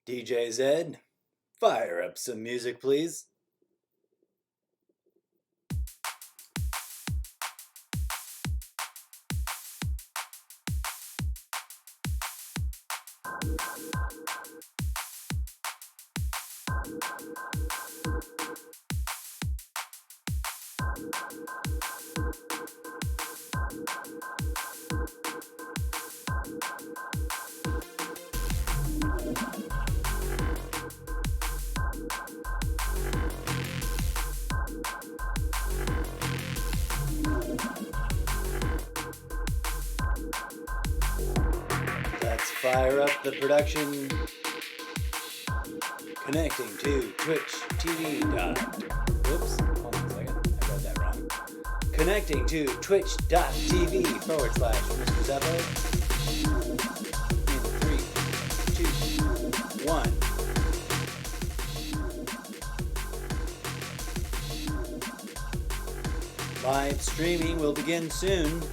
DJ Zed, fire up some music, please. Let's fire up the production. Connecting to Twitch TV. Whoops, hold on a second. I got that wrong. Connecting to twitch.tv / Mr. Zeppo. In 3, 2, 1. Live streaming will begin soon.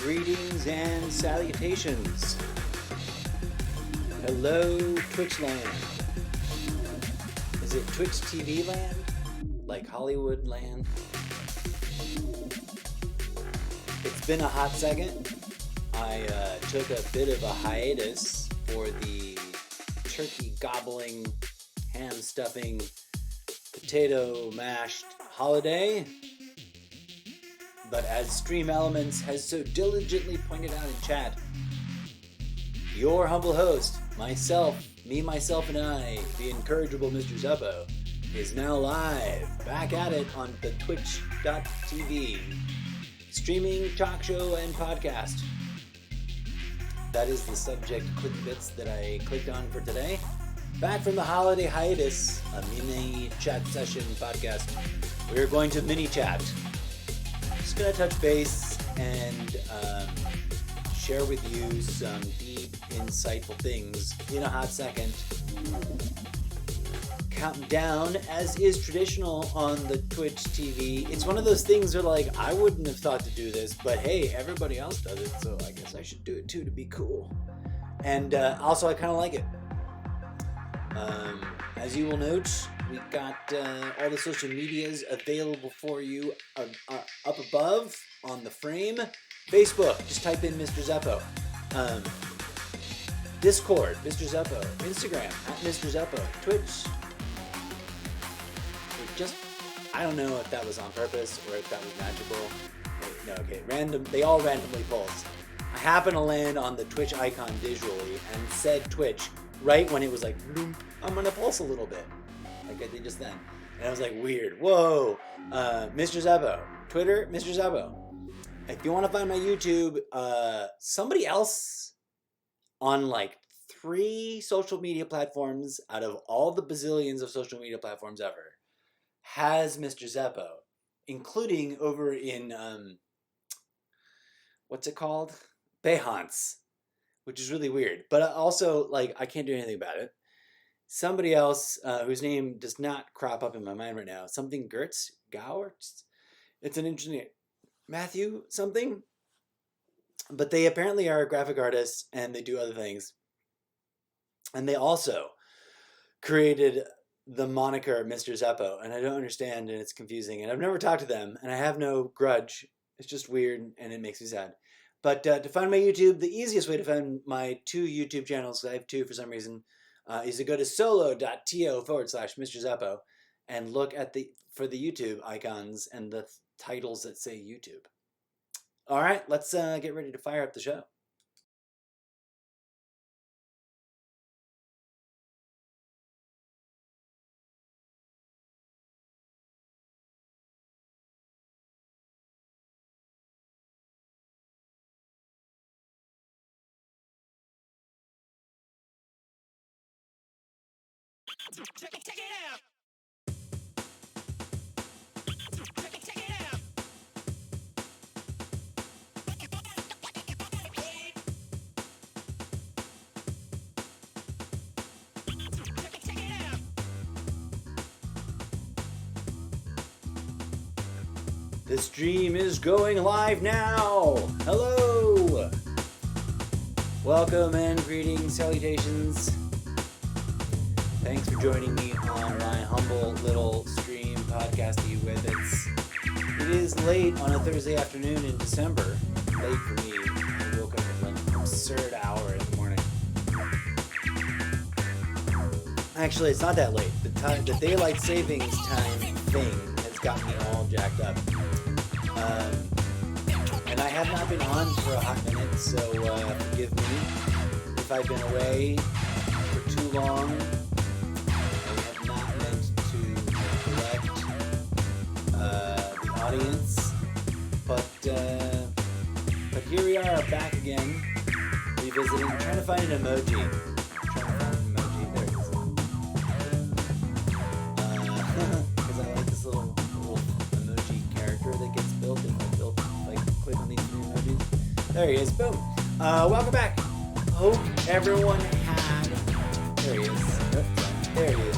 Greetings and salutations. Hello, Twitch land. Is it Twitch TV land? Like Hollywood land? It's been a hot second. I took a bit of a hiatus for the turkey gobbling, ham stuffing, potato mashed holiday. But as Stream Elements has so diligently pointed out in chat, your humble host, myself, myself, and I, the incorrigible Mr. Zeppo, is now live, back at it on the twitch.tv, streaming, talk show, and podcast. That is the subject clicky bits that I clicked on for today. Back from the holiday hiatus, a mini chat session podcast. We're going to mini chat. Just gonna touch base and share with you some deep, insightful things in a hot second. Counting down, as is traditional on the Twitch TV. It's one of those things where, like, I wouldn't have thought to do this, but hey, everybody else does it, so I guess I should do it too to be cool. And also, I kind of like it. As you will note, we've got all the social medias available for you up above on the frame. Facebook, just type in Mr. Zeppo. Discord, Mr. Zeppo. Instagram, at Mr. Zeppo. Twitch. I don't know if that was on purpose or if that was magical. No, okay, random. They all randomly pulse. I happen to land on the Twitch icon visually and said Twitch right when it was like, I'm gonna pulse a little bit. Like I did just then. And I was like, weird. Whoa. Mr. Zeppo. Twitter, Mr. Zeppo. If you want to find my YouTube, somebody else on like 3 social media platforms out of all the bazillions of social media platforms ever has Mr. Zeppo, including over in, what's it called? Behance, which is really weird. But also, like, I can't do anything about it. Somebody else whose name does not crop up in my mind right now. Something Gertz? Gowertz? It's an interesting Matthew something. But they apparently are graphic artists and they do other things. And they also created the moniker Mr. Zeppo. And I don't understand and it's confusing. And I've never talked to them and I have no grudge. It's just weird and it makes me sad. But to find my YouTube, the easiest way to find my 2 YouTube channels, I have 2 for some reason, is to go to solo.to / Mr. Zeppo and look at for the YouTube icons and the titles that say YouTube. All right, let's get ready to fire up the show. The stream is going live now! Hello! Welcome and greetings, salutations. Thanks for joining me on my humble little stream podcasty with it is late on a Thursday afternoon in December. Late for me. I woke up at an absurd hour in the morning. Actually, it's not that late. The daylight savings time thing has got me all jacked up. And I have not been on for a hot minute, so forgive me if I've been away for too long. I have not meant to neglect the audience, but here we are back again, revisiting. I'm trying to find an emoji. There it is. Because I like this little emoji character that gets built if I click on these three emojis. There he is. Boom. Welcome back. Hope everyone had. There he is. There he is.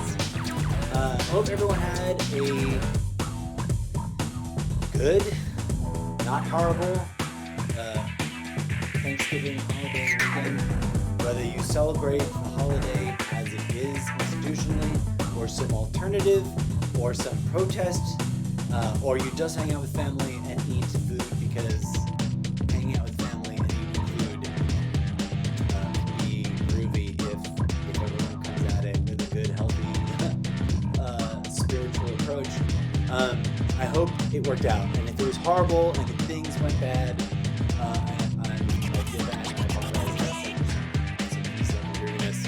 Hope everyone had a good, not horrible Thanksgiving holiday weekend. Whether you celebrate the holiday as it is institutionally, or some alternative, or some protest, or you just hang out with family and eat food, because hanging out with family and eating food can be groovy if everyone comes at it with a good, healthy, spiritual approach. I hope it worked out, and if it was horrible and if things went bad, I feel bad and I apologize. That's some weirdness.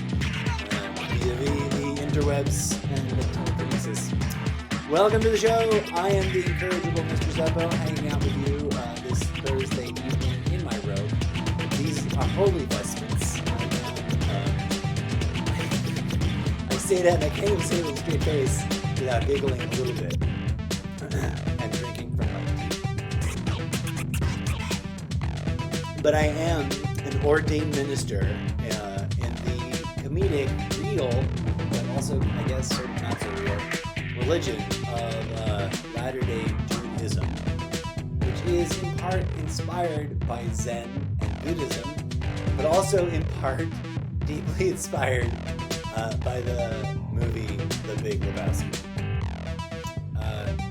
The interwebs and the telekinesis. Welcome to the show. I am the incorrigible Mr. Zeppo, hanging out with you this Thursday evening in my robe. These are holy vestments. I say that and I can't even say it with a straight face without giggling a little bit and drinking from my tea. But I am an ordained minister in the comedic, real, but also, I guess, sort of not so real religion of Latter-day Judaism, which is in part inspired by Zen and Buddhism, but also in part deeply inspired by the movie The Big Lebowski.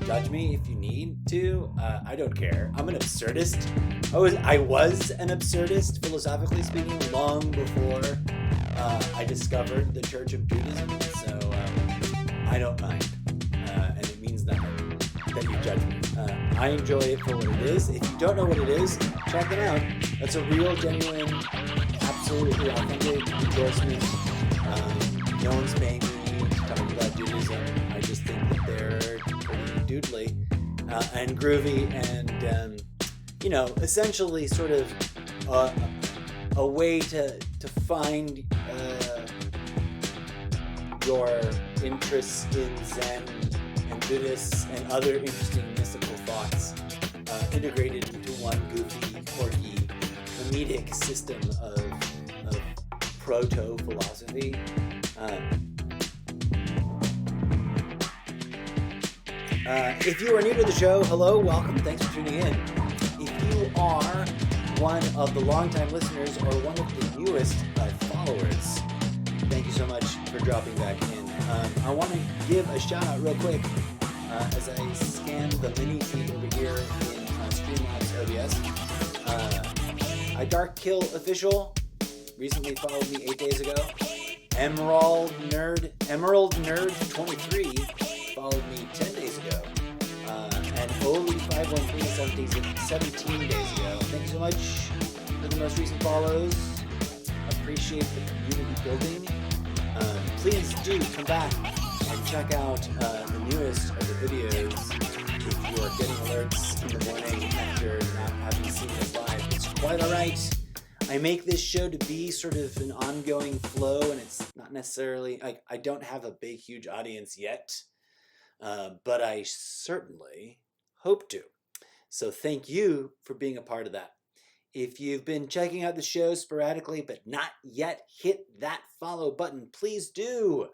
Judge me if you need to. I don't care. I'm an absurdist. I was an absurdist, philosophically speaking, long before I discovered the Church of Buddhism, so I don't mind. And it means nothing that you judge me. I enjoy it for what it is. If you don't know what it is, check it out. That's a real, genuine, absolutely authentic endorsement. No one's paying me to talk about Judaism. I just think that they're pretty doodly and groovy and, essentially sort of a way to find your interests in Zen and Buddhists and other interesting mystical thoughts integrated into one goofy, quirky, comedic system of proto-philosophy. If you are new to the show, hello, welcome, thanks for tuning in. If you are one of the longtime listeners or one of the newest followers, thank you so much for dropping back in. I want to give a shout out real quick as I scan the mini feed over here in Streamlabs OBS. Dark Kill Official recently followed me 8 days ago. Emerald Nerd 23 followed me 10 days ago. And Oli513 17 days ago. Thank you so much for the most recent follows. Appreciate the community building. Please do come back and check out the newest of the videos if you are getting alerts in the morning after not having seen us live. It's quite alright. I make this show to be sort of an ongoing flow, and it's not not necessarily, I don't have a big, huge audience yet, but I certainly hope to. So thank you for being a part of that. If you've been checking out the show sporadically but not yet hit that follow button, please do.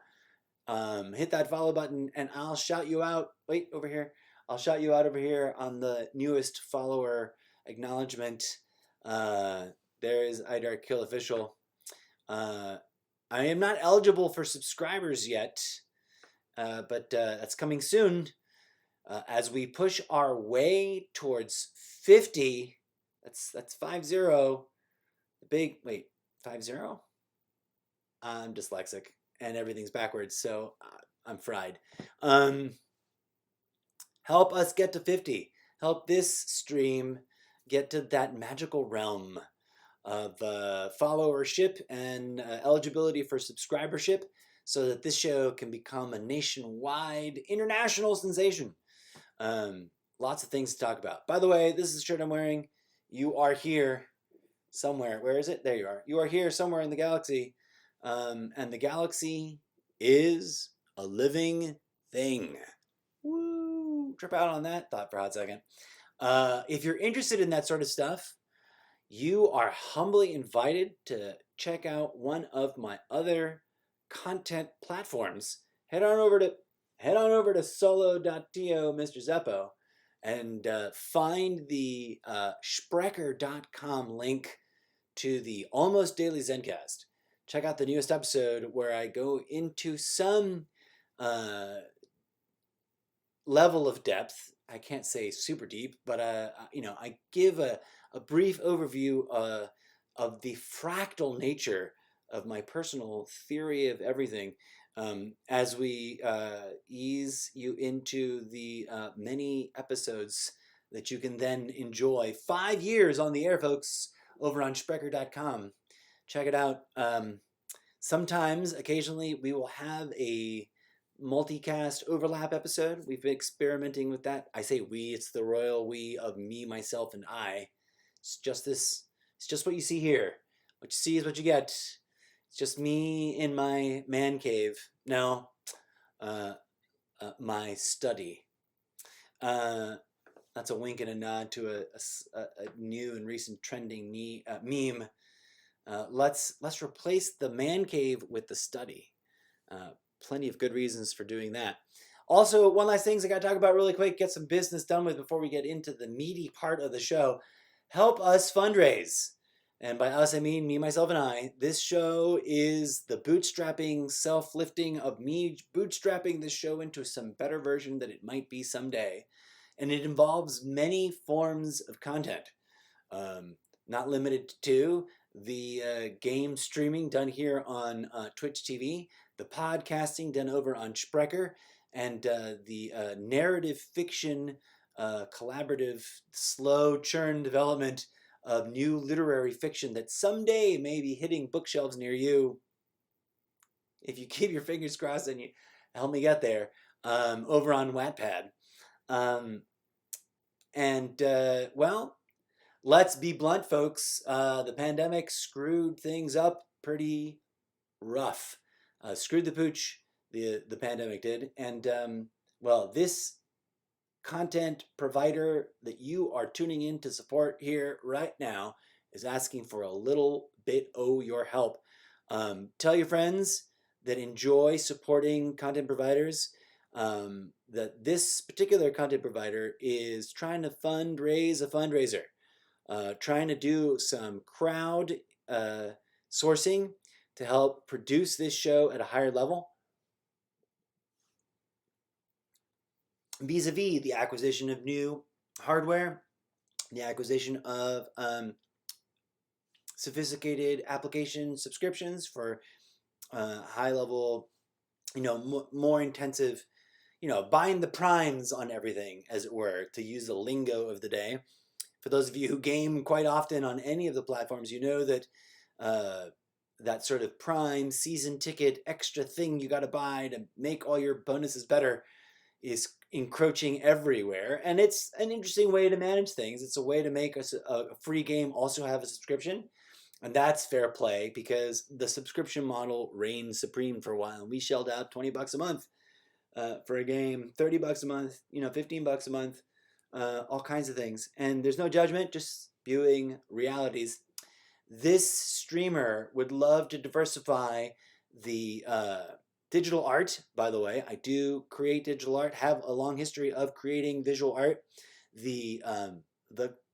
Hit that follow button and I'll shout you out. Wait, over here. I'll shout you out over here on the newest follower acknowledgement. There is Idar Kill Official. I am not eligible for subscribers yet, but that's coming soon. As we push our way towards 50, that's 50. The big, wait, 50? I'm dyslexic and everything's backwards, so I'm fried. Help us get to 50. Help this stream get to that magical realm of followership and eligibility for subscribership so that this show can become a nationwide, international sensation. Lots of things to talk about. By the way, this is the shirt I'm wearing. You are here somewhere. Where is it? There you are. You are here somewhere in the galaxy. And the galaxy is a living thing. Woo! Trip out on that thought for a hot second. If you're interested in that sort of stuff, you are humbly invited to check out one of my other content platforms. Head on over to solo.to, Mr. Zeppo, and find the sprecher.com link to the Almost Daily Zencast. Check out the newest episode where I go into some level of depth. I can't say super deep, but I give a brief overview of the fractal nature of my personal theory of everything. As we ease you into the many episodes that you can then enjoy 5 years on the air, folks, over on sprecher.com. Check it out. Sometimes, occasionally, we will have a multicast overlap episode. We've been experimenting with that. I say we, it's the royal we of me, myself, and I. It's just what you see here. What you see is what you get. It's just me in my man cave. No, my study. That's a wink and a nod to a new and recent trending meme. Let's replace the man cave with the study. Plenty of good reasons for doing that. Also, one last thing I got to talk about really quick, get some business done with before we get into the meaty part of the show. Help us fundraise. And by us, I mean me, myself, and I. This show is the bootstrapping, self-lifting of me bootstrapping this show into some better version that it might be someday. And it involves many forms of content. Not limited to the game streaming done here on Twitch TV, the podcasting done over on Sprecher, and the narrative fiction collaborative slow churn development of new literary fiction that someday may be hitting bookshelves near you. If you keep your fingers crossed and you help me get there, over on Wattpad. Well, let's be blunt, folks. The pandemic screwed things up pretty rough. Screwed the pooch, the pandemic did. And, this content provider that you are tuning in to support here right now is asking for a little bit of your help. Tell your friends that enjoy supporting content providers that this particular content provider is trying to raise a fundraiser, trying to do some crowd sourcing to help produce this show at a higher level. Vis-a-vis the acquisition of new hardware, the acquisition of sophisticated application subscriptions for high level, more intensive, buying the primes on everything, as it were, to use the lingo of the day. For those of you who game quite often on any of the platforms, you know that that sort of prime season ticket extra thing you got to buy to make all your bonuses better is encroaching everywhere, and it's an interesting way to manage things. It's a way to make a free game also have a subscription, And that's fair play because the subscription model reigned supreme for a while. We shelled out $20 a month for a game, $30 a month, $15 a month, all kinds of things. And there's no judgment, just spewing realities. This streamer would love to diversify the digital art. By the way, I do create digital art, have a long history of creating visual art. The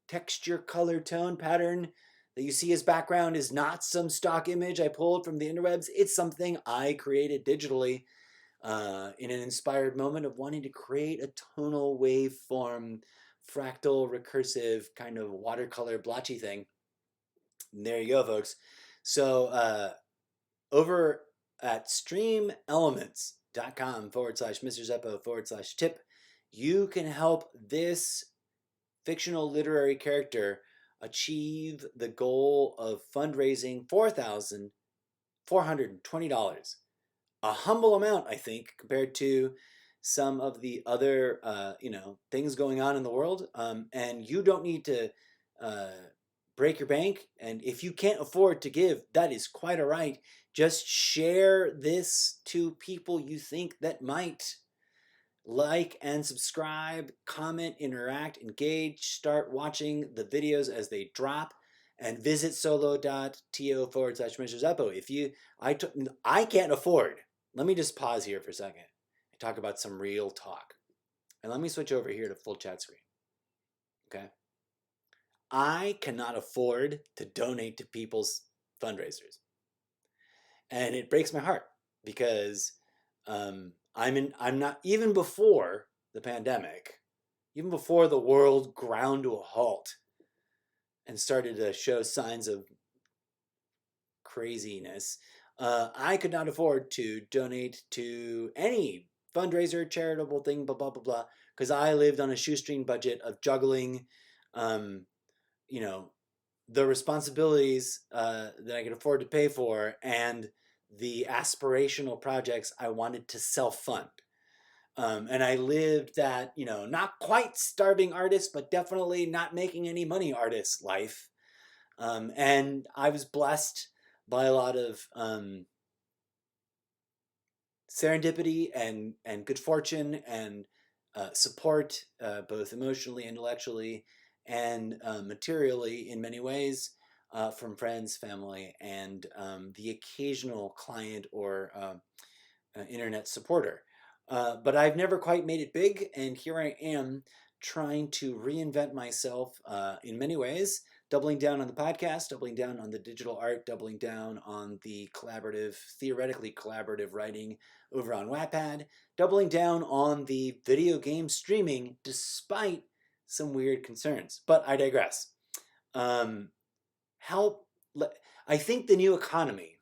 texture, color, tone, pattern that you see as background is not some stock image I pulled from the interwebs. It's something I created digitally in an inspired moment of wanting to create a tonal waveform, fractal, recursive, kind of watercolor blotchy thing. And there you go, folks. So over at streamelements.com/Mr. Zeppo/tip, you can help this fictional literary character achieve the goal of fundraising $4,420. A humble amount, I think, compared to some of the other things going on in the world. And you don't need to break your bank. And if you can't afford to give, that is quite all right. Just share this to people you think that might. Like and subscribe, comment, interact, engage, start watching the videos as they drop, and visit solo.to/Mr. Zeppo. I can't afford. Let me just pause here for a second and talk about some real talk. And let me switch over here to full chat screen. Okay? I cannot afford to donate to people's fundraisers. And it breaks my heart because I'm not, even before the pandemic, even before the world ground to a halt and started to show signs of craziness, I could not afford to donate to any fundraiser, charitable thing, blah, blah, blah, blah, because I lived on a shoestring budget of juggling, the responsibilities that I could afford to pay for and the aspirational projects I wanted to self-fund. And I lived that, not quite starving artist, but definitely not making any money artist life. And I was blessed by a lot of serendipity and good fortune and support, both emotionally, intellectually, and materially in many ways, from friends, family, and the occasional client or internet supporter. But I've never quite made it big, and here I am trying to reinvent myself in many ways, doubling down on the podcast, doubling down on the digital art, doubling down on the theoretically collaborative writing over on Wattpad, doubling down on the video game streaming despite some weird concerns. But I digress. I think the new economy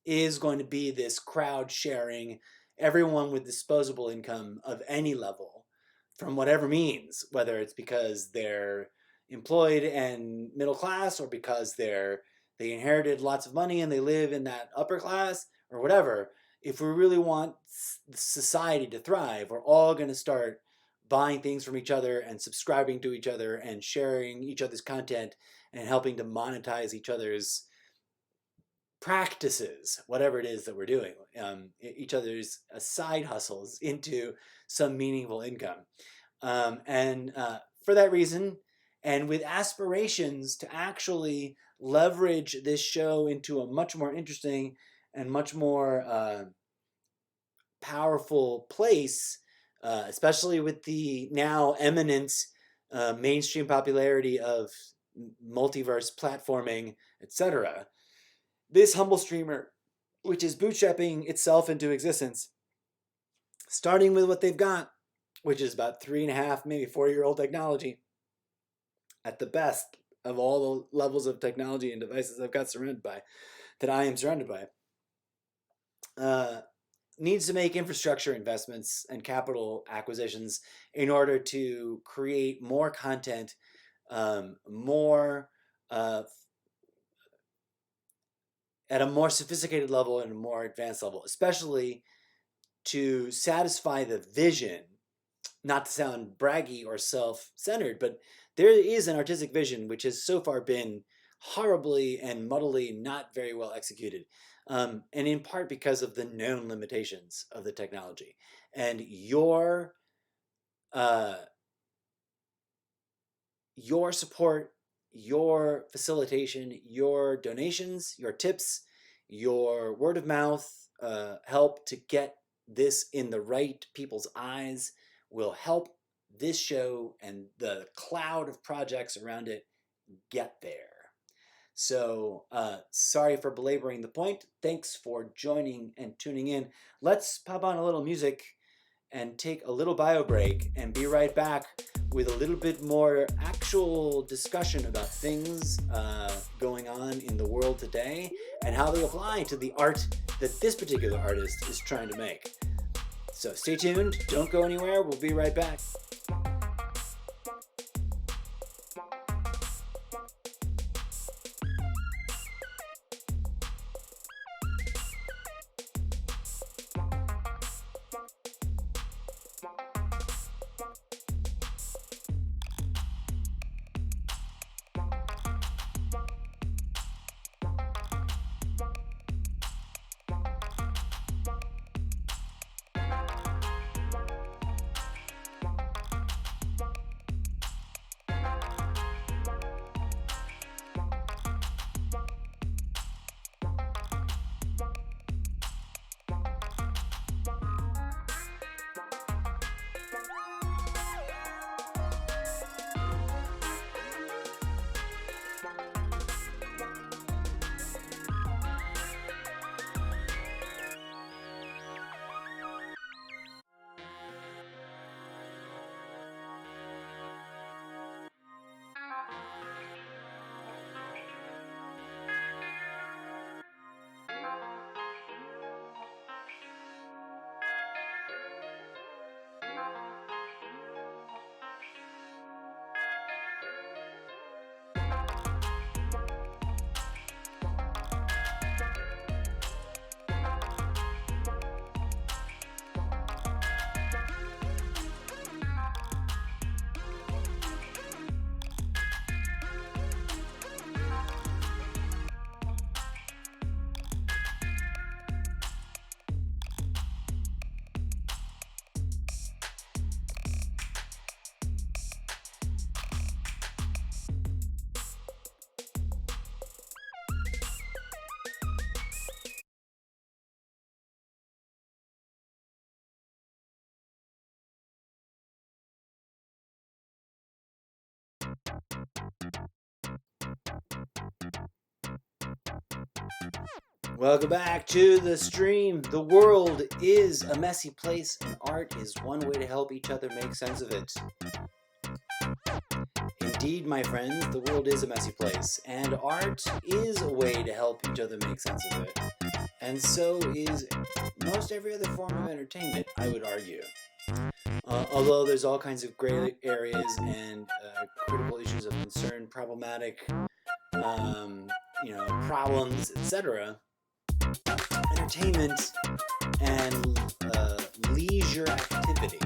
is going to be this crowd sharing, everyone with disposable income of any level, from whatever means, whether it's because they're employed and middle class or because they inherited lots of money and they live in that upper class or whatever. If we really want society to thrive, we're all going to start buying things from each other and subscribing to each other and sharing each other's content and helping to monetize each other's practices, whatever it is that we're doing, each other's side hustles into some meaningful income. And for that reason, and with aspirations to actually leverage this show into a much more interesting and much more powerful place, especially with the now eminent mainstream popularity of multiverse platforming, etc., this humble streamer, which is bootstrapping itself into existence, starting with what they've got, which is about 3.5, maybe 4-year-old technology, at the best of all the levels of technology and devices I am surrounded by, needs to make infrastructure investments and capital acquisitions in order to create more content, more at a more sophisticated level and a more advanced level, especially to satisfy the vision, not to sound braggy or self-centered, but there is an artistic vision which has so far been horribly and muddily not very well executed. And in part because of the known limitations of the technology. And uh, your support, your facilitation, your donations, your tips, your word of mouth help to get this in the right people's eyes will help this show and the cloud of projects around it get there. So, sorry for belaboring the point. Thanks for joining and tuning in. Let's pop on a little music and take a little bio break and be right back with a little bit more actual discussion about things going on in the world today and how they apply to the art that this particular artist is trying to make. So stay tuned, don't go anywhere, we'll be right back. Welcome back to the stream. The world is a messy place, and art is one way to help each other make sense of it. Indeed, my friends, the world is a messy place, and art is a way to help each other make sense of it. And so is most every other form of entertainment, I would argue. Although there's all kinds of gray areas and critical issues of concern, problematic, problems, etc. Entertainment and leisure activity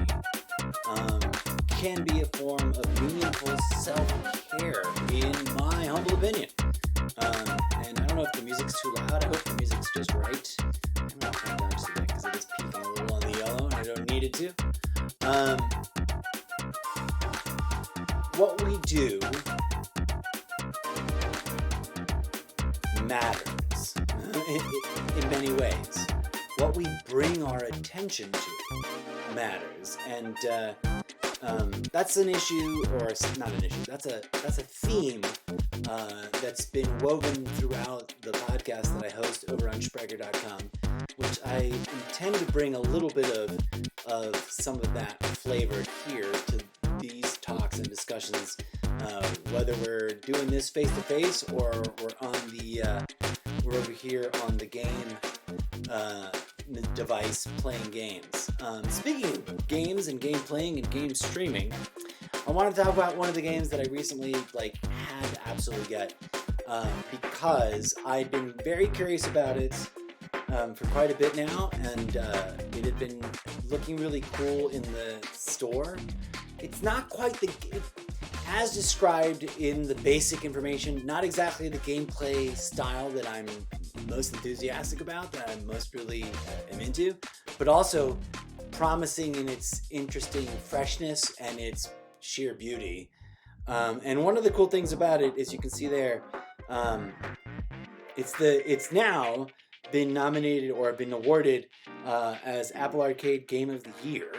can be a form of meaningful self-care, in my humble opinion. And I don't know if the music's too loud. I hope the music's just right. I'm going to turn it down just a bit because it is peaking a little on the yellow and I don't need it to. What we do matters in many ways. What we bring our attention to matters, and that's an issue, or not an issue. That's a theme that's been woven throughout the podcast that I host over on Spreaker.com, which I intend to bring a little bit of some of that flavor here to these talks and discussions, whether we're doing this face to face or we're over here on the game device playing games. Speaking of games and game playing and game streaming, I want to talk about one of the games that I recently had to absolutely get because I've been very curious about it for quite a bit now, and it had been looking really cool in the store, it's not quite as described in the basic information, not exactly the gameplay style that I'm most enthusiastic about, that I'm most really am into, but also promising in its interesting freshness and its sheer beauty. And one of the cool things about it, as you can see there, it's now been nominated or been awarded as Apple Arcade Game of the Year.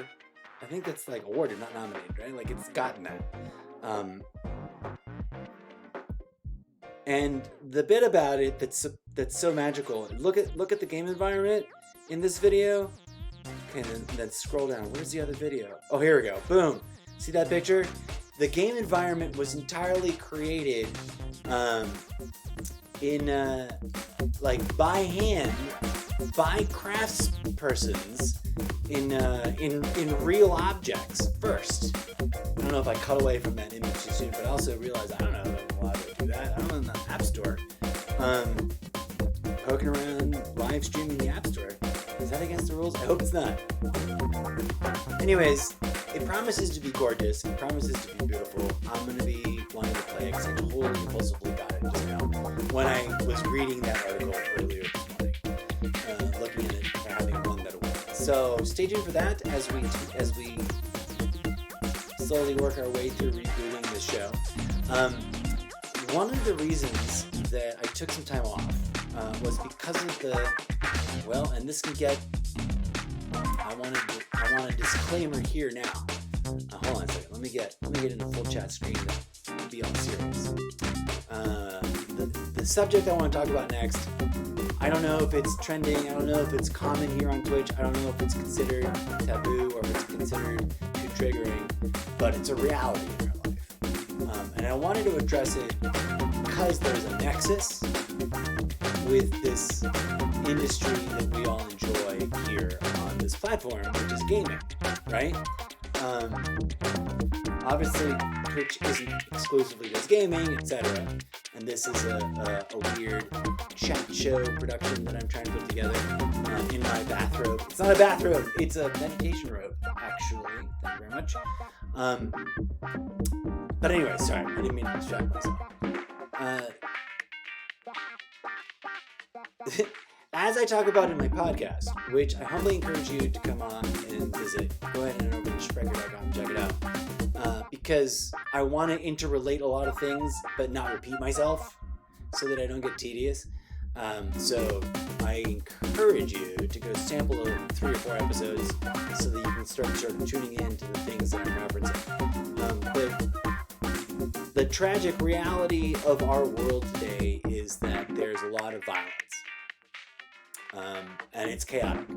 I think that's like awarded, not nominated, right? Like it's gotten that. And the bit about it that's so magical. Look at the game environment in this video. Okay, and then scroll down. Where's the other video? Oh, here we go. Boom. See that picture? The game environment was entirely created in like by hand by craftspersons in real objects first. I don't know if I cut away from that image too soon, but I also realized I don't know if I'm allowed to do that. I'm in the App Store. Poking around, live streaming the App Store. Is that against the rules? I hope it's not. Anyways, it promises to be gorgeous. It promises to be beautiful. I'm going to be wanting to play it because I totally impulsively got it just now when I was reading that article earlier this morning, looking at it for having won that award. So stay tuned for that as we slowly work our way through rebooting the show. One of the reasons that I took some time off was because of and this can get. I want a disclaimer here now. Hold on a second. Let me get in a full chat screen to be all serious. The subject I want to talk about next. I don't know if it's trending. I don't know if it's common here on Twitch. I don't know if it's considered taboo or if it's considered too triggering. But it's a reality in our life, and I wanted to address it because there's a nexus with this industry that we all enjoy here on this platform, which is gaming, right? Obviously, Twitch isn't exclusively just gaming, etc. And this is a weird chat show production that I'm trying to put together in my bathrobe. It's not a bathrobe, it's a meditation robe, actually. Thank you very much. But anyway, sorry, I didn't mean to distract myself. As I talk about in my podcast, which I humbly encourage you to come on and visit, go ahead and over to Sprecher.com and check it out. Because I want to interrelate a lot of things, but not repeat myself, so that I don't get tedious. So I encourage you to go sample 3 or 4 episodes, so that you can start sort of tuning in to the things that I'm referencing. But the tragic reality of our world today is that there's a lot of violence. And it's chaotic,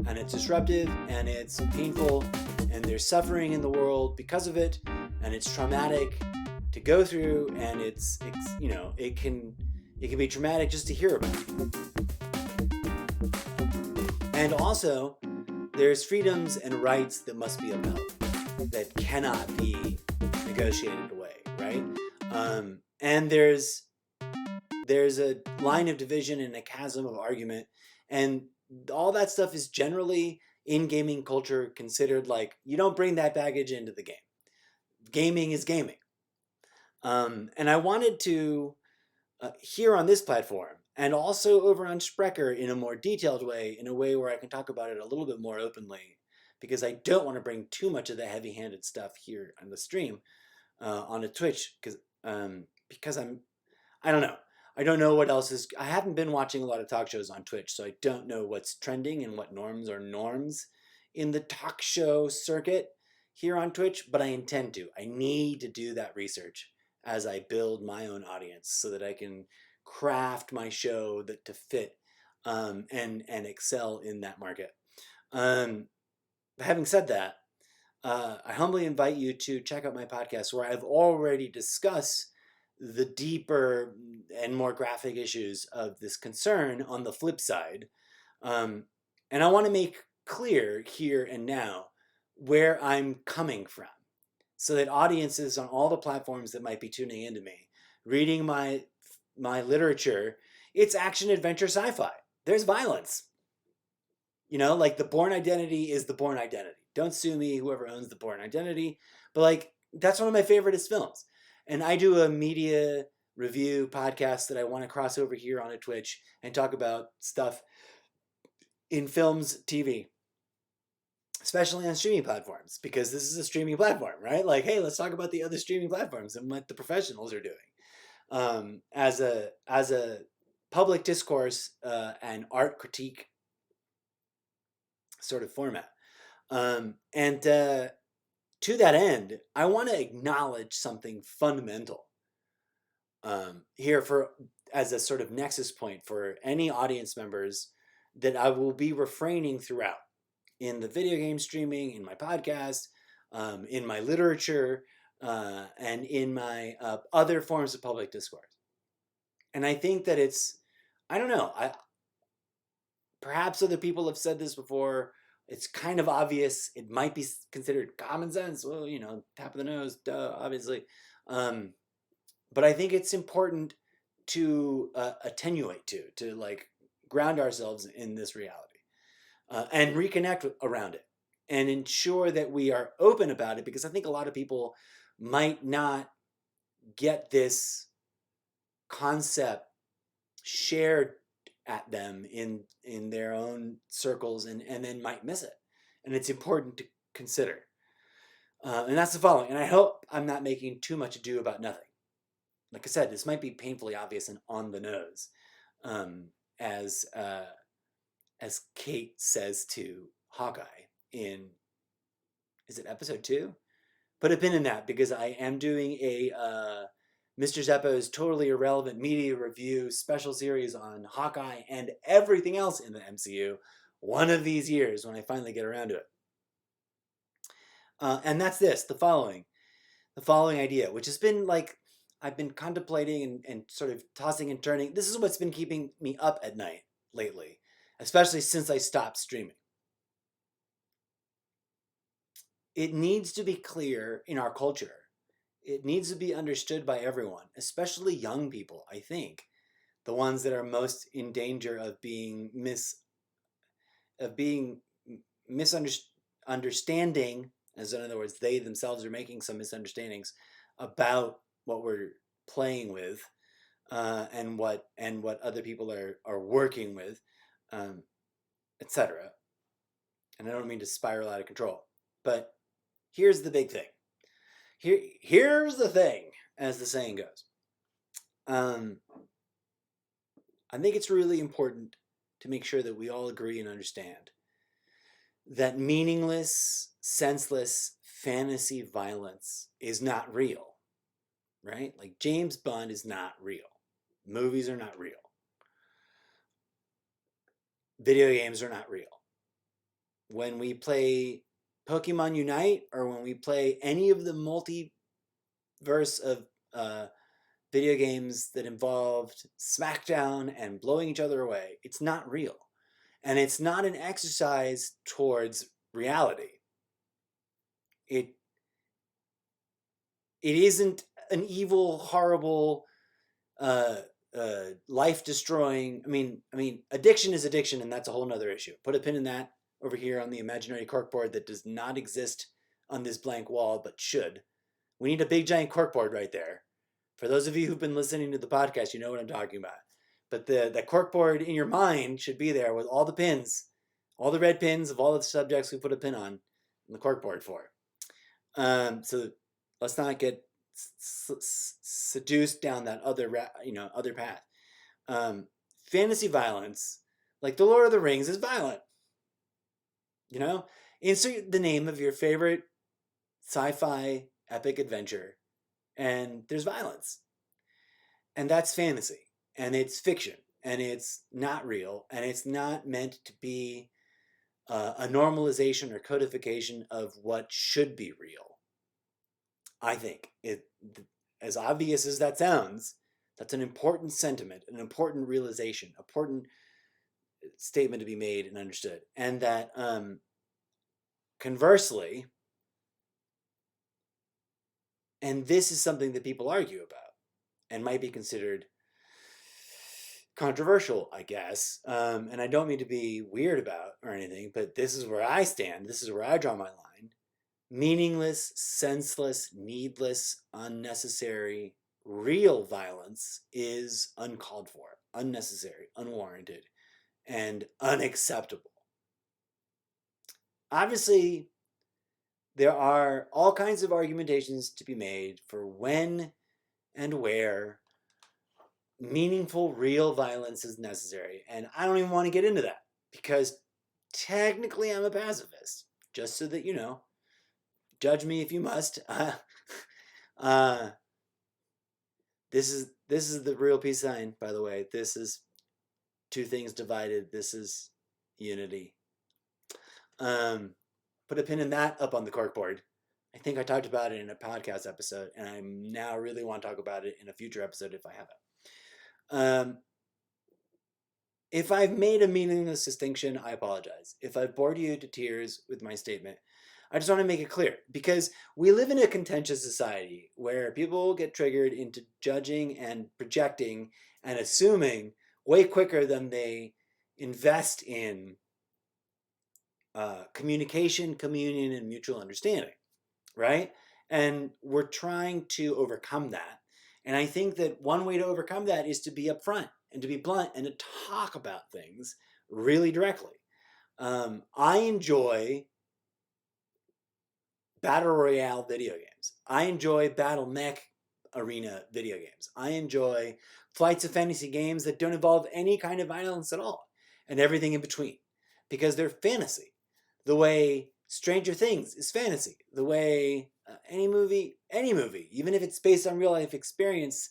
and it's disruptive, and it's painful, and there's suffering in the world because of it, and it's traumatic to go through, and it's it can be traumatic just to hear about. And also, there's freedoms and rights that must be upheld, that cannot be negotiated away, right? And there's a line of division and a chasm of argument. And all that stuff is generally in gaming culture considered like, you don't bring that baggage into the game. Gaming is gaming. And I wanted to, here on this platform, and also over on Sprecher in a more detailed way, in a way where I can talk about it a little bit more openly, because I don't want to bring too much of the heavy-handed stuff here on the stream onto Twitch, because I don't know. I don't know what else is. I haven't been watching a lot of talk shows on Twitch, so I don't know what's trending and what norms are norms in the talk show circuit here on Twitch, but I intend to. I need to do that research as I build my own audience so that I can craft my show to fit and excel in that market. Having said that, I humbly invite you to check out my podcast where I've already discussed the deeper and more graphic issues of this concern on the flip side. And I want to make clear here and now where I'm coming from, so that audiences on all the platforms that might be tuning into me, reading my literature, it's action, adventure, sci-fi. There's violence. Like the Bourne Identity is the Bourne Identity. Don't sue me, whoever owns the Bourne Identity. But like, that's one of my favoriteest films. And I do a media review podcast that I want to cross over here on a Twitch and talk about stuff in films, TV, especially on streaming platforms, because this is a streaming platform, right? Like, hey, let's talk about the other streaming platforms and what the professionals are doing as a public discourse and art critique sort of format. And to that end, I want to acknowledge something fundamental here for as a sort of nexus point for any audience members that I will be refraining throughout in the video game streaming, in my podcast, in my literature, and in my other forms of public discourse. And I think that I don't know, perhaps other people have said this before. It's kind of obvious. It might be considered common sense. Well, tap of the nose, duh, obviously. But I think it's important to attenuate to like ground ourselves in this reality and reconnect around it and ensure that we are open about it, because I think a lot of people might not get this concept shared at them in their own circles and then might miss it. And it's important to consider. And that's the following. And I hope I'm not making too much ado about nothing. Like I said, this might be painfully obvious and on the nose, as Kate says to Hawkeye in, is it episode 2? Put a pin in that, because I am doing a Mr. Zeppo's Totally Irrelevant Media Review special series on Hawkeye and everything else in the MCU one of these years when I finally get around to it. And that's the following idea, which has been like, I've been contemplating and sort of tossing and turning. This is what's been keeping me up at night lately, especially since I stopped streaming. It needs to be clear in our culture. It needs to be understood by everyone, especially young people, I think, the ones that are most in danger of being misunderstanding, as in other words, they themselves are making some misunderstandings about what we're playing with, and what other people are working with, etc. And I don't mean to spiral out of control, but here's the big thing. Here's the thing, as the saying goes. I think it's really important to make sure that we all agree and understand that meaningless, senseless fantasy violence is not real, right? Like James Bond is not real. Movies are not real. Video games are not real. When we play Pokemon Unite, or when we play any of the multiverse of video games that involved smackdown and blowing each other away, it's not real. And it's not an exercise towards reality. It isn't an evil, horrible, life-destroying. I mean, addiction is addiction, and that's a whole nother issue. Put a pin in that over here on the imaginary corkboard that does not exist on this blank wall, but should. We need a big giant corkboard right there. For those of you who've been listening to the podcast, you know what I'm talking about. But the corkboard in your mind should be there with all the pins, all the red pins of all the subjects we put a pin on the corkboard for. So let's not get seduced down that other path. Fantasy violence, like the Lord of the Rings, is violent. Insert the name of your favorite sci-fi epic adventure, and there's violence. And that's fantasy. And it's fiction. And it's not real. And it's not meant to be a normalization or codification of what should be real. I think, as obvious as that sounds, that's an important sentiment, an important realization, important statement to be made and understood. And that, conversely, and this is something that people argue about and might be considered controversial, I guess, and I don't mean to be weird about or anything, but this is where I stand. This is where I draw my line. meaningless, senseless, needless, unnecessary, real violence is uncalled for, unnecessary, unwarranted, and unacceptable. Obviously, there are all kinds of argumentations to be made for when and where meaningful, real violence is necessary. And I don't even want to get into that because technically I'm a pacifist, just so that you know. Judge me if you must. Uh, this is the real peace sign, by the way. This is two things divided. This is unity. Put a pin in that up on the corkboard. I think I talked about it in a podcast episode, and I now really want to talk about it in a future episode if I haven't. If I've made a meaningless distinction, I apologize. If I've bored you to tears with my statement, I just want to make it clear because we live in a contentious society where people get triggered into judging and projecting and assuming way quicker than they invest in communication, communion, and mutual understanding, right? And we're trying to overcome that. And I think that one way to overcome that is to be upfront and to be blunt and to talk about things really directly. I enjoy battle royale video games. I enjoy battle mech arena video games. I enjoy flights of fantasy games that don't involve any kind of violence at all and everything in between because they're fantasy. The way Stranger Things is fantasy. The way any movie, even if it's based on real life experience,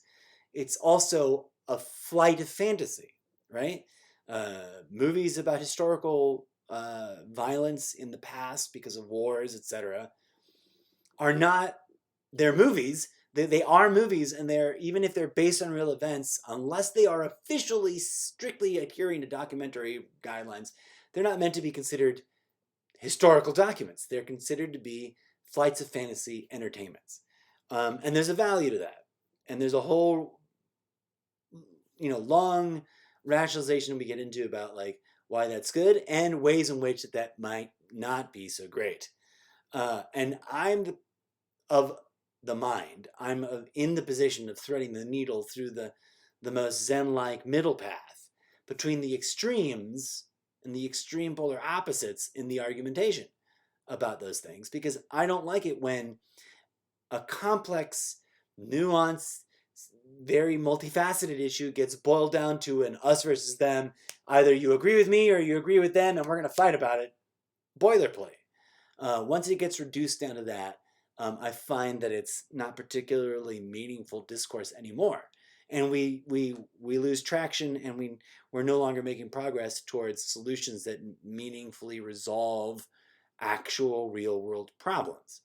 it's also a flight of fantasy, right? Movies about historical violence in the past because of wars, etc., are not, they're movies. They are movies, and they're, even if they're based on real events, unless they are officially strictly adhering to documentary guidelines, they're not meant to be considered historical documents. They're considered to be flights of fantasy entertainments. And there's a value to that. And there's a whole, long rationalization we get into about like why that's good and ways in which that might not be so great. And I'm of the mind. I'm in the position of threading the needle through the most Zen-like middle path between the extremes and the extreme polar opposites in the argumentation about those things, because I don't like it when a complex, nuanced, very multifaceted issue gets boiled down to an us versus them. Either you agree with me or you agree with them, and we're going to fight about it. Boilerplate. Once it gets reduced down to that, I find that it's not particularly meaningful discourse anymore, and we lose traction, and we're no longer making progress towards solutions that meaningfully resolve actual real world problems.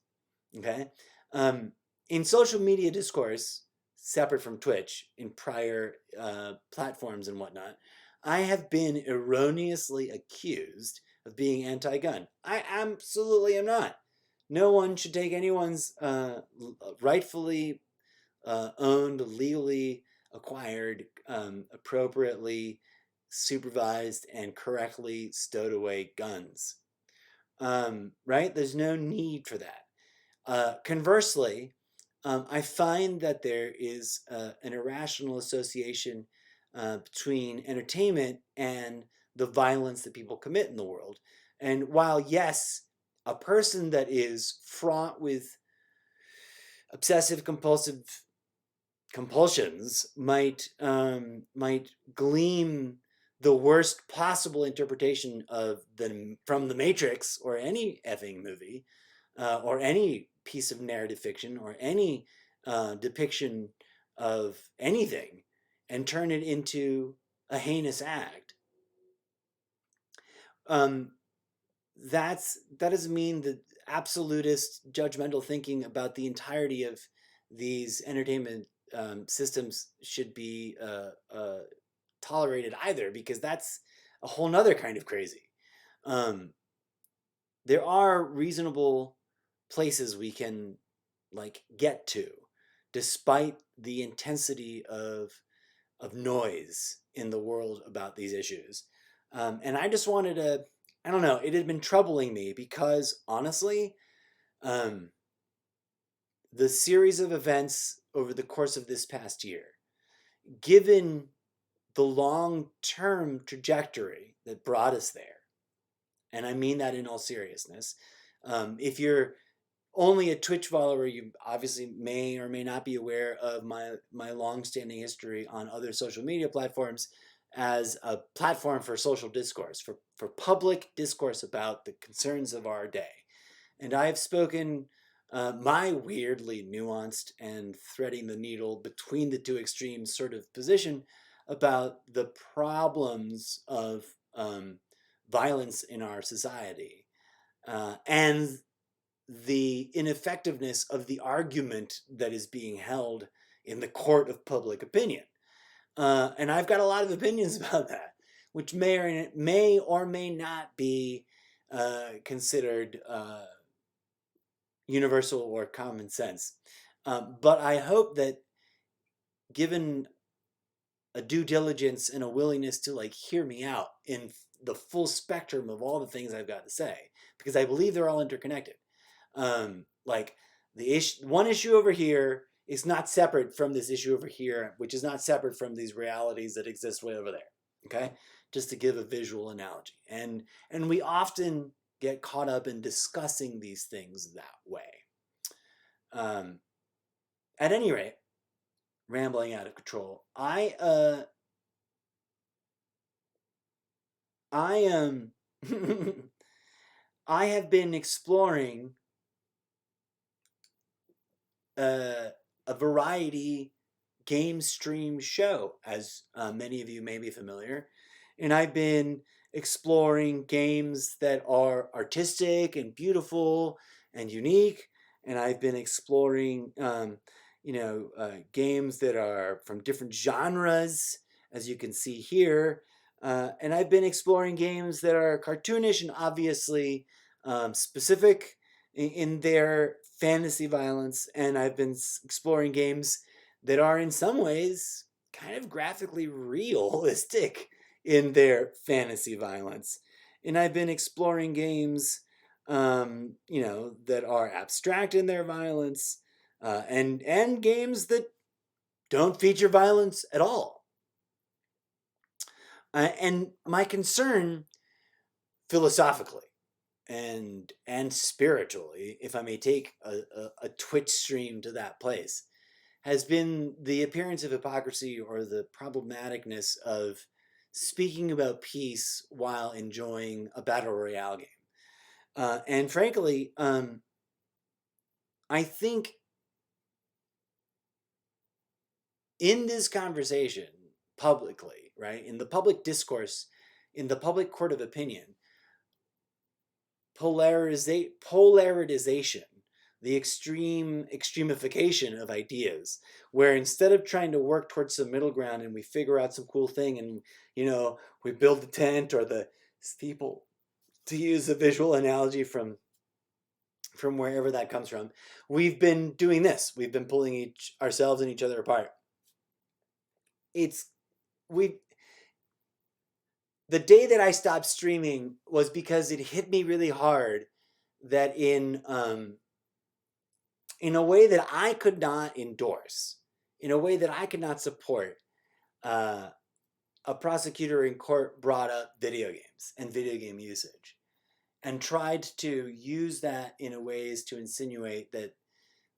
Okay, in social media discourse, separate from Twitch, in prior platforms and whatnot, I have been erroneously accused of being anti-gun. I absolutely am not. No one should take anyone's rightfully owned, legally acquired, appropriately supervised, and correctly stowed away guns. Right? There's no need for that. Conversely, I find that there is an irrational association between entertainment and the violence that people commit in the world. And while, yes, a person that is fraught with obsessive compulsive compulsions might glean the worst possible interpretation of them from the Matrix or any effing movie, or any piece of narrative fiction or any depiction of anything, and turn it into a heinous act. That doesn't mean that absolutist judgmental thinking about the entirety of these entertainment systems should be tolerated either, because that's a whole nother kind of crazy. There are reasonable places we can get to despite the intensity of noise in the world about these issues. And I just wanted to, I don't know, it had been troubling me because honestly, Um, the series of events over the course of this past year, given the long-term trajectory that brought us there, and I mean that in all seriousness. If you're only a Twitch follower, you obviously may or may not be aware of my long-standing history on other social media platforms as a platform for social discourse, for public discourse about the concerns of our day. And I have spoken my weirdly nuanced and threading the needle between the two extremes sort of position about the problems of violence in our society, and the ineffectiveness of the argument that is being held in the court of public opinion. And I've got a lot of opinions about that, which may or may not be considered universal or common sense. But I hope that, given a due diligence and a willingness to like hear me out in the full spectrum of all the things I've got to say, because I believe they're all interconnected. Like one issue over here is not separate from this issue over here, which is not separate from these realities that exist way over there. Okay, just to give a visual analogy, and we often get caught up in discussing these things that way. At any rate, rambling out of control. I am I have been exploring a variety game stream show, as many of you may be familiar, and I've been exploring games that are artistic and beautiful and unique, and I've been exploring games that are from different genres, as you can see here. And I've been exploring games that are cartoonish and obviously specific in their fantasy violence. And I've been exploring games that are in some ways kind of graphically realistic in their fantasy violence. And I've been exploring games, that are abstract in their violence, and games that don't feature violence at all. And my concern, philosophically and spiritually, if I may take a Twitch stream to that place, has been the appearance of hypocrisy or the problematicness of speaking about peace while enjoying a battle royale game. And frankly, I think in this conversation publicly, right, in the public discourse, in the public court of opinion, polarization, the extremification of ideas, where instead of trying to work towards some middle ground and we figure out some cool thing and, we build the tent or the steeple, to use a visual analogy from wherever that comes from, we've been doing this. We've been pulling ourselves and each other apart. The day that I stopped streaming was because it hit me really hard that in a way that I could not endorse, in a way that I could not support, a prosecutor in court brought up video games and video game usage and tried to use that in a ways to insinuate that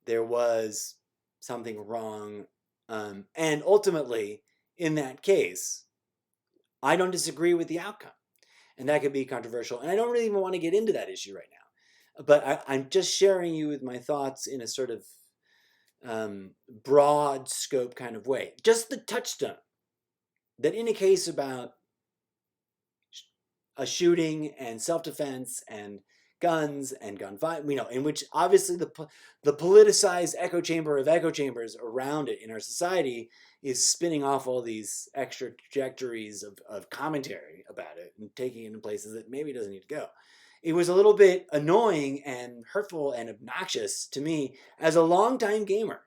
there was something wrong. And ultimately, in that case, I don't disagree with the outcome. And that could be controversial. And I don't really even want to get into that issue right now. But I'm just sharing you with my thoughts in a sort of broad scope kind of way. Just the touchstone that in a case about a shooting and self-defense and guns and gun violence, in which obviously the politicized echo chamber of echo chambers around it in our society is spinning off all these extra trajectories of commentary about it and taking it in places that maybe doesn't need to go. It was a little bit annoying and hurtful and obnoxious to me as a longtime gamer,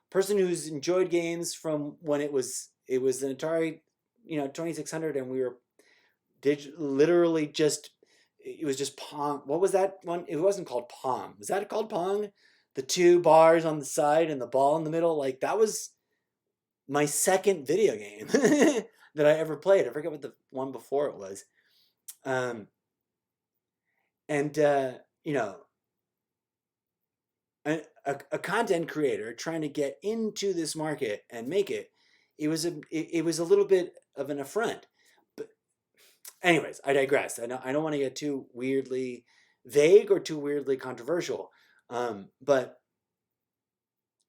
person who's enjoyed games from when it was an Atari, 2600, and we were literally just it was just Pong. What was that one? It wasn't called Pong. Was that called Pong? The two bars on the side and the ball in the middle. Like that was my second video game that I ever played. I forget what the one before it was. Um, and you know, a content creator trying to get into this market and make it, it was a little bit of an affront. But anyways, I digress. I don't want to get too weirdly vague or too weirdly controversial. But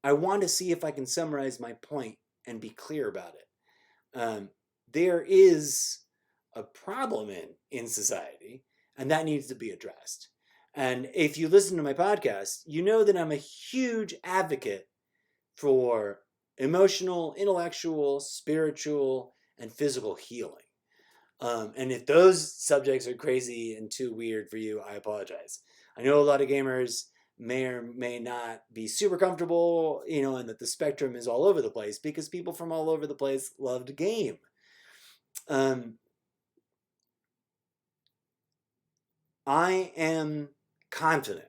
I want to see if I can summarize my point and be clear about it. There is a problem in society, and that needs to be addressed. And if you listen to my podcast, you know that I'm a huge advocate for emotional, intellectual, spiritual, and physical healing. And if those subjects are crazy and too weird for you, I apologize. I know a lot of gamers may or may not be super comfortable, and that the spectrum is all over the place because people from all over the place love to game. I am confident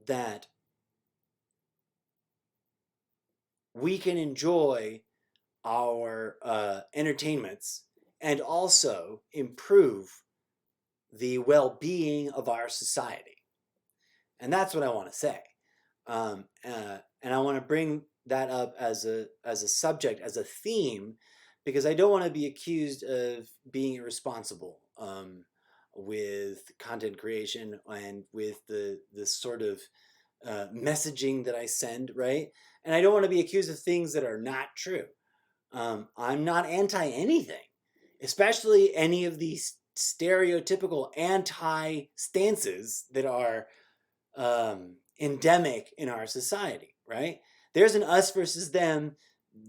that we can enjoy our entertainments and also improve the well-being of our society. And that's what I want to say. And I want to bring that up as a subject, as a theme, because I don't want to be accused of being irresponsible with content creation and with the sort of messaging that I send, right? And I don't want to be accused of things that are not true. I'm not anti anything, especially any of these stereotypical anti stances that are endemic in our society, right? There's an us versus them,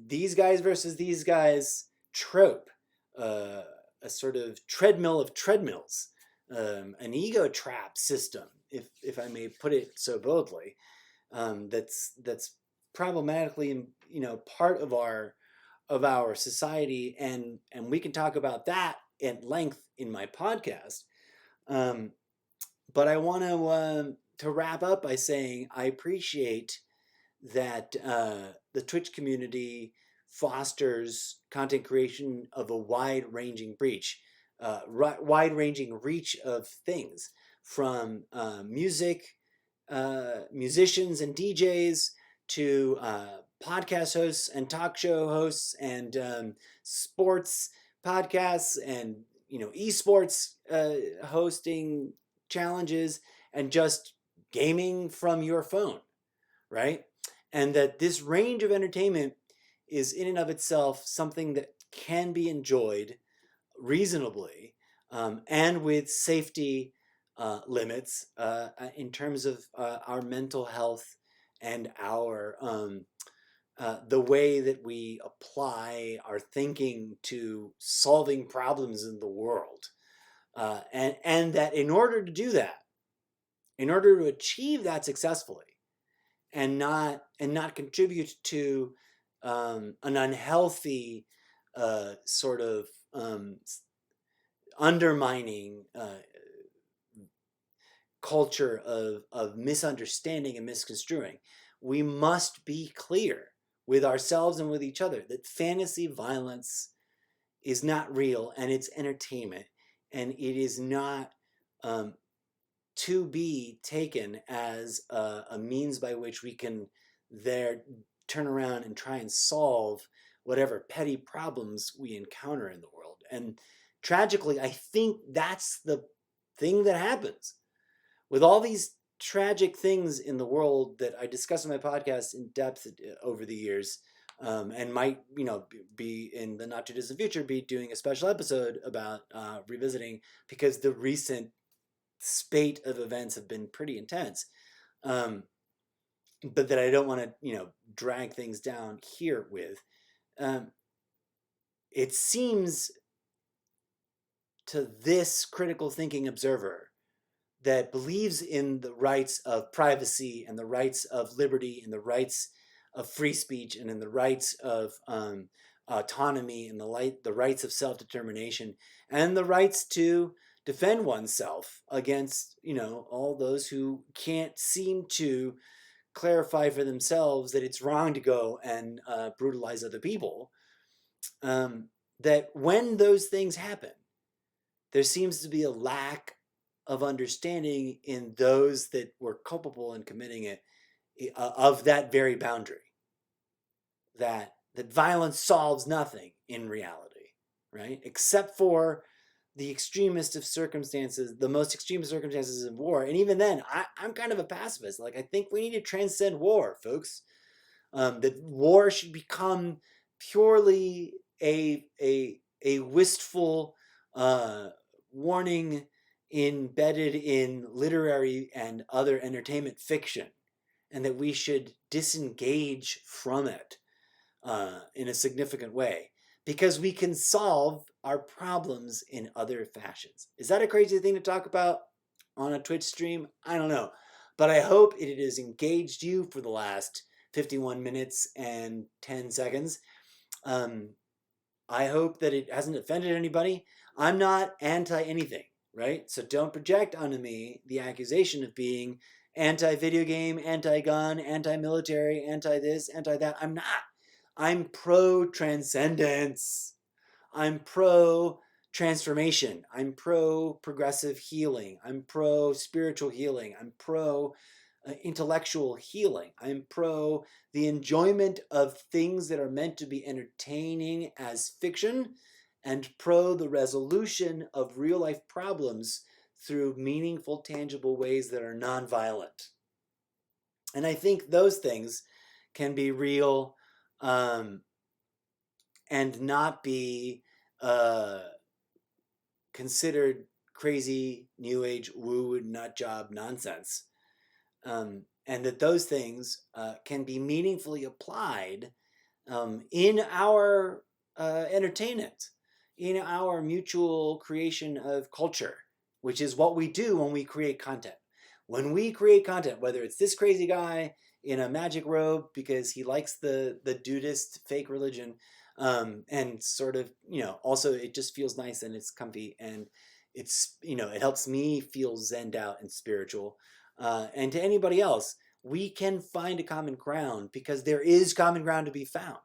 these guys versus these guys trope, a sort of treadmill of treadmills, an ego trap system, if I may put it so boldly, that's problematically, part of our society, and we can talk about that at length in my podcast. But I want to wrap up by saying I appreciate that the Twitch community fosters content creation of a wide-ranging reach of things, from music, musicians and DJs, to podcast hosts and talk show hosts, and sports podcasts, and esports hosting challenges, and just gaming from your phone, right? And that this range of entertainment is in and of itself something that can be enjoyed reasonably, and with safety limits, in terms of our mental health and our the way that we apply our thinking to solving problems in the world, and that in order to do that, in order to achieve that successfully, and not contribute to an unhealthy sort of undermining culture of misunderstanding and misconstruing, we must be clear with ourselves and with each other that fantasy violence is not real, and it's entertainment, and it is not to be taken as a means by which we can turn around and try and solve whatever petty problems we encounter in the world. And tragically, I think that's the thing that happens with all these tragic things in the world that I discuss in my podcast in depth over the years, and might, be in the not too distant future, be doing a special episode about revisiting, because the recent spate of events have been pretty intense, but that I don't want to drag things down here with. It seems to this critical thinking observer that believes in the rights of privacy and the rights of liberty and the rights of free speech and in the rights of autonomy and the rights of self-determination and the rights to defend oneself against, all those who can't seem to clarify for themselves that it's wrong to go and brutalize other people. That when those things happen, there seems to be a lack of understanding in those that were culpable in committing it of that very boundary. That violence solves nothing in reality, right? Except for the extremist of circumstances, the most extreme circumstances of war. And even then, I'm kind of a pacifist. Like, I think we need to transcend war, folks. That war should become purely a wistful warning embedded in literary and other entertainment fiction, and that we should disengage from it in a significant way, because we can solve our problems in other fashions. Is that a crazy thing to talk about on a Twitch stream? I don't know. But I hope it has engaged you for the last 51 minutes and 10 seconds. I hope that it hasn't offended anybody. I'm not anti-anything, right? So don't project onto me the accusation of being anti-video game, anti-gun, anti-military, anti-this, anti-that. I'm not. I'm pro-transcendence. I'm pro-transformation. I'm pro-progressive healing. I'm pro-spiritual healing. I'm pro-intellectual healing. I'm pro the enjoyment of things that are meant to be entertaining as fiction, and pro the resolution of real-life problems through meaningful, tangible ways that are nonviolent. And I think those things can be real and not be considered crazy, new age, woo, nut job nonsense. And that those things can be meaningfully applied in our entertainment, in our mutual creation of culture, which is what we do when we create content. When we create content, whether it's this crazy guy in a magic robe because he likes the dudist fake religion, and sort of, also it just feels nice and it's comfy and it's, it helps me feel zenned out and spiritual. And to anybody else, we can find a common ground because there is common ground to be found.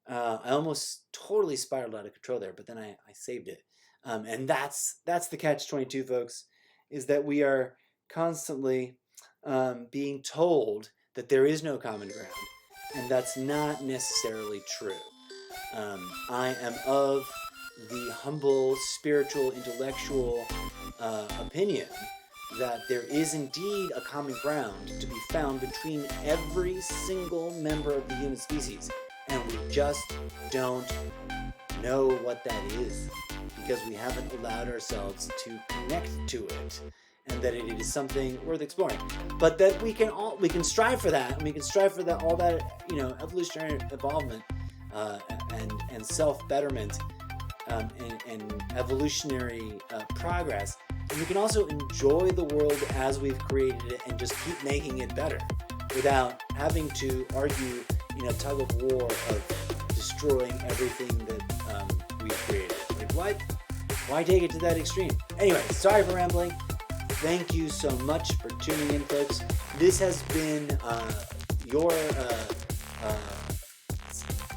I almost totally spiraled out of control there, but then I saved it. And that's the catch-22, folks, is that we are constantly being told that there is no common ground, and that's not necessarily true. I am of the humble, spiritual, intellectual opinion that there is indeed a common ground to be found between every single member of the human species, and we just don't know what that is because we haven't allowed ourselves to connect to it, and that it is something worth exploring. But that we can strive for that, and we can strive for that, all that, evolutionary involvement and self-betterment and evolutionary progress. And we can also enjoy the world as we've created it and just keep making it better without having to argue in a tug of war of destroying everything that we've created. Like, what? Why take it to that extreme? Anyway, sorry for rambling. Thank you so much for tuning in, folks. This has been your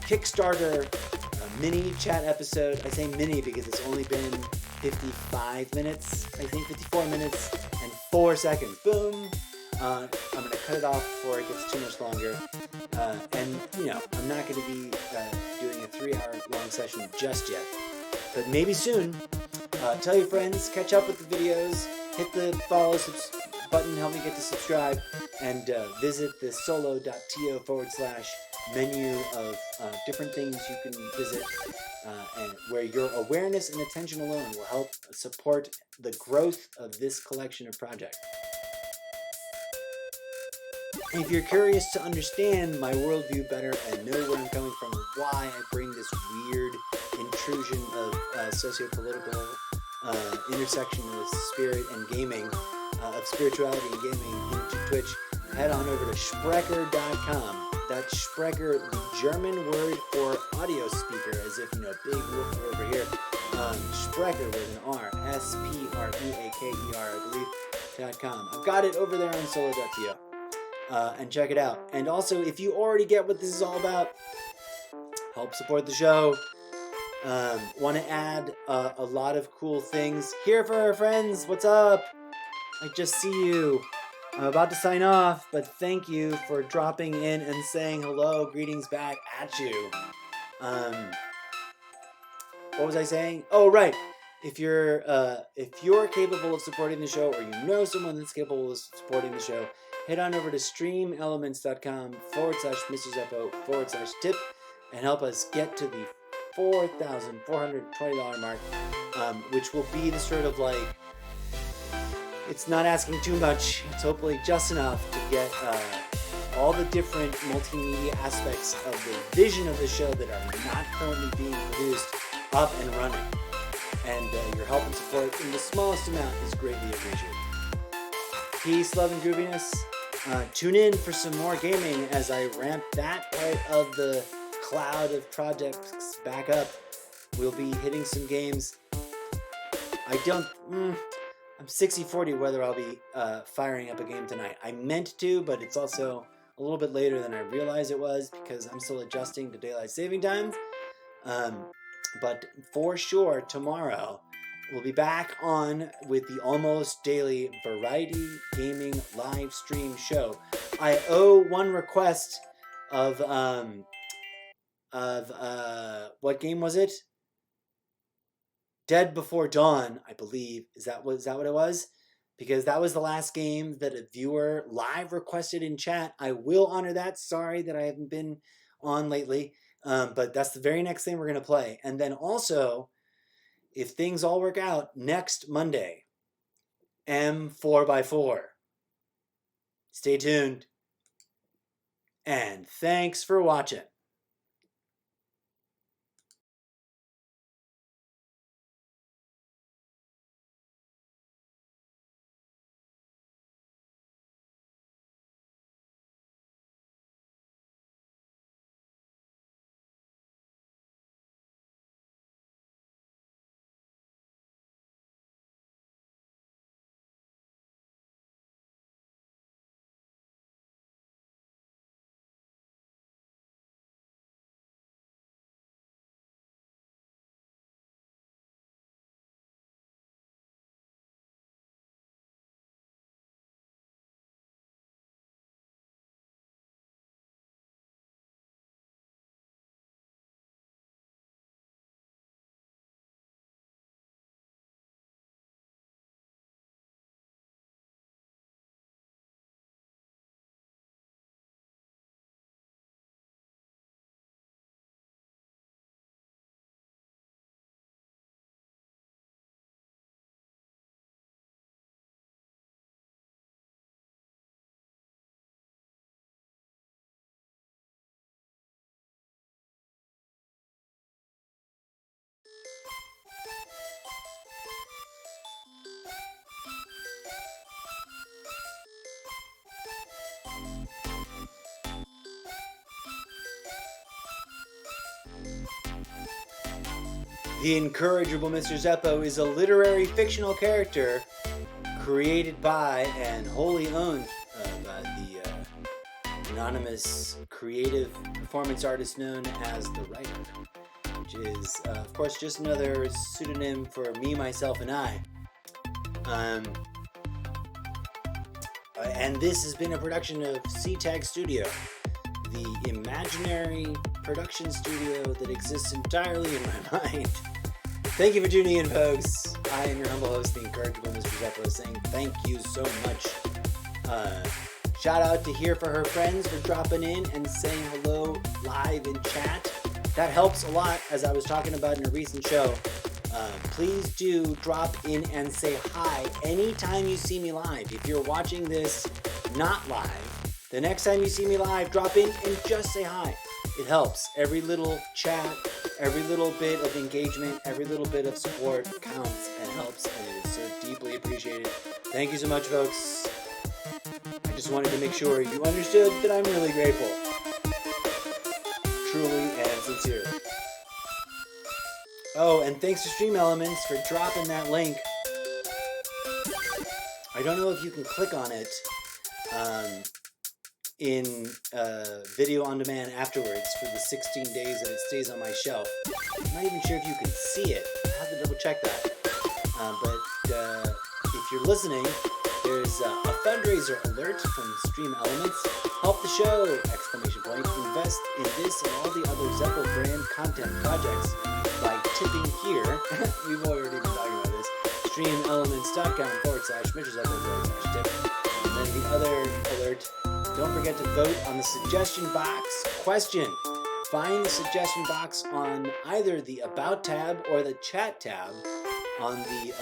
Kickstarter mini chat episode. I say mini because it's only been 55 minutes, I think 54 minutes and 4 seconds. Boom. I'm going to cut it off before it gets too much longer. And, I'm not going to be doing a 3-hour long session just yet. But maybe soon. Tell your friends, catch up with the videos, hit the follow button, help me get to subscribe, and visit the solo.to/menu of different things you can visit, and where your awareness and attention alone will help support the growth of this collection of projects. And if you're curious to understand my worldview better and know where I'm coming from and why I bring this weird intrusion of socio-political intersection with spirit and gaming, of spirituality and gaming into Twitch, head on over to Sprecher.com. That's Sprecher, the German word for audio speaker, as if, big woofer over here. Sprecher with an R, S-P-R-E-A-K-E-R, I believe, .com. I've got it over there on solo.to. And check it out. And also, if you already get what this is all about, help support the show. Want to add a lot of cool things. Here for our friends, what's up? I just see you. I'm about to sign off, but thank you for dropping in and saying hello, greetings back at you. What was I saying? Oh, right. If you're capable of supporting the show, or you know someone that's capable of supporting the show, head on over to streamelements.com/Mr. Zeppo/tip and help us get to the $4,420 mark, which will be the sort of like, it's not asking too much. It's hopefully just enough to get all the different multimedia aspects of the vision of the show that are not currently being produced up and running. And your help and support in the smallest amount is greatly appreciated. Peace, love, and grooviness. Tune in for some more gaming as I ramp that part of the cloud of projects back up. We'll be hitting some games. I'm 60-40 whether I'll be firing up a game tonight. I meant to, but it's also a little bit later than I realized it was because I'm still adjusting to daylight saving time. But for sure, tomorrow we'll be back on with the almost daily variety gaming live stream show. I owe one request of what game was it? Dead Before Dawn, I believe. Is that what it was? Because that was the last game that a viewer live requested in chat. I will honor that. Sorry that I haven't been on lately. But that's the very next thing we're going to play. And then also, if things all work out, next Monday, M4x4. Stay tuned. And thanks for watching. The incorrigible Mr. Zeppo is a literary fictional character created by and wholly owned by the anonymous creative performance artist known as The Writer, which is, of course, just another pseudonym for me, myself, and I. And this has been a production of CTAG Studio, the imaginary production studio that exists entirely in my mind. Thank you for tuning in, folks. I am your humble host, the incorrigible Mr. Zeppo, saying thank you so much. Shout out to Here for Her Friends for dropping in and saying hello live in chat. That helps a lot, as I was talking about in a recent show. Please do drop in and say hi anytime you see me live. If you're watching this not live, the next time you see me live, drop in and just say hi. It helps. Every little chat, every little bit of engagement, every little bit of support counts and helps, and it is so deeply appreciated. Thank you so much, folks. I just wanted to make sure you understood that I'm really grateful. truly and sincerely. Oh, and thanks to Stream Elements for dropping that link. I don't know if you can click on it in video on demand afterwards for the 16 days that it stays on my shelf. I'm not even sure if you can see it. I have to double check that. But if you're listening, there's a fundraiser alert from Stream Elements. Help the show! Exclamation point. Invest in this and all the other Zeppel brand content projects by tipping here. We've already been talking about this. StreamElements.com/Mitchell/tip. And then the other alert. Don't forget to vote on the suggestion box question. Find the suggestion box on either the About tab or the Chat tab on the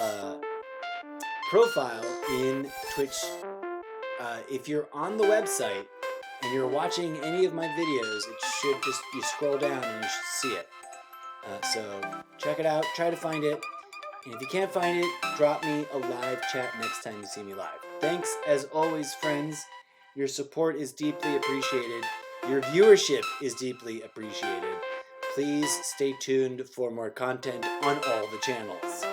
profile in Twitch. If you're on the website and you're watching any of my videos, it should just, you scroll down and you should see it. So check it out, try to find it. And if you can't find it, drop me a live chat next time you see me live. Thanks as always, friends. Your support is deeply appreciated. Your viewership is deeply appreciated. Please stay tuned for more content on all the channels.